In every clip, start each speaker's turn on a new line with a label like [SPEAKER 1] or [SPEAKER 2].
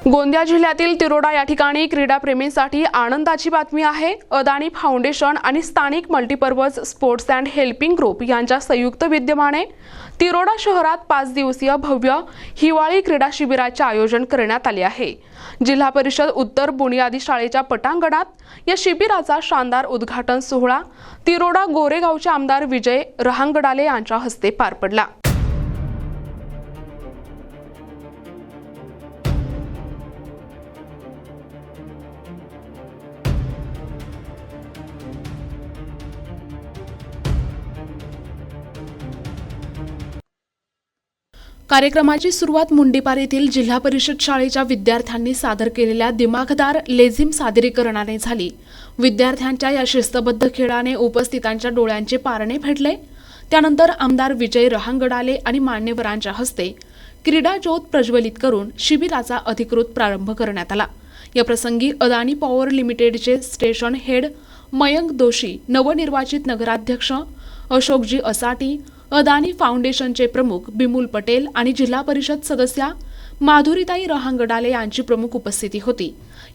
[SPEAKER 1] गोंदिया जिल्ह्यातील तिरोडा या ठिकाणी क्रीडाप्रेमींसाठी आनंदाची बातमी आहे। अदानी फाउंडेशन आणि स्थानिक multipurpose sports and helping group यांच्या संयुक्त विद्यमाने तिरोडा शहरात 5 दिवसीय भव्य हिवाळी क्रीडा शिबिराचे आयोजन करण्यात आले आहे। जिल्हा परिषद उत्तर बुनियादी शाळेच्या पटांगणात या शिबिराचा शानदार उद्घाटन सोहळा तिरोडा गोरेगावचे आमदार विजय रहांगडाले यांच्या हस्ते पार पडला। कार्यक्रमाची सुरुवात मुंडीपार येथील जिल्हा परिषद शाळेच्या विद्यार्थ्यांनी सादर केलेल्या दिमाखदार लेझिम सादरीकरणाने झाली। विद्यार्थ्यांच्या या शिस्तबद्ध खेळाने उपस्थितांच्या डोळ्यांचे पारणे फेडले। त्यानंतर आमदार विजय रहांगडाले आणि मान्यवरांच्या हस्ते क्रीडा ज्योत प्रज्वलित करून शिबिराचा अधिकृत प्रारंभ करण्यात आला। या प्रसंगी अदानी पॉवर लिमिटेडचे स्टेशन हेड मयंक दोशी, नवनिर्वाचित नगराध्यक्ष अशोकजी असाटी, अदानी फाउंडेशनचे प्रमुख बिमुल पटेल आणि जिल्हा परिषद सदस्या माधुरीताई रहांगडाले यांची प्रमुख उपस्थिती होती।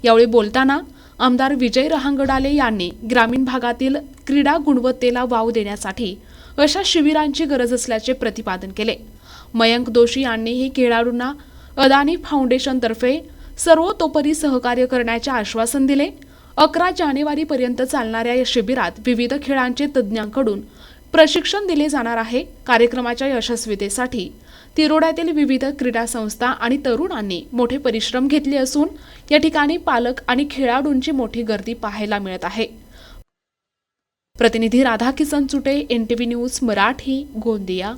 [SPEAKER 1] यावेळी बोलताना आमदार विजय रहांगडाले यांनी ग्रामीण भागातील क्रीडा गुणवत्तेला वाव देण्यासाठी अशा शिबिरांची गरज असल्याचे प्रतिपादन केले। मयंक दोशी यांनीही खेळाडूंना अदानी फाउंडेशनतर्फे सर्वतोपरी सहकार्य करण्याचे आश्वासन दिले। 11 जानेवारीपर्यंत चालणाऱ्या या शिबिरात विविध खेळांचे तज्ज्ञांकडून प्रशिक्षण दिले जाणार आहे। कार्यक्रमाच्या यशस्वीतेसाठी तिरोड्यातील विविध क्रीडा संस्था आणि तरुणांनी मोठे परिश्रम घेतले असून या ठिकाणी पालक आणि खेळाडूंची मोठी गर्दी पाहायला मिळत आहे। प्रतिनिधी राधा किसन चुटे, NTV न्यूज मराठी, गोंदिया।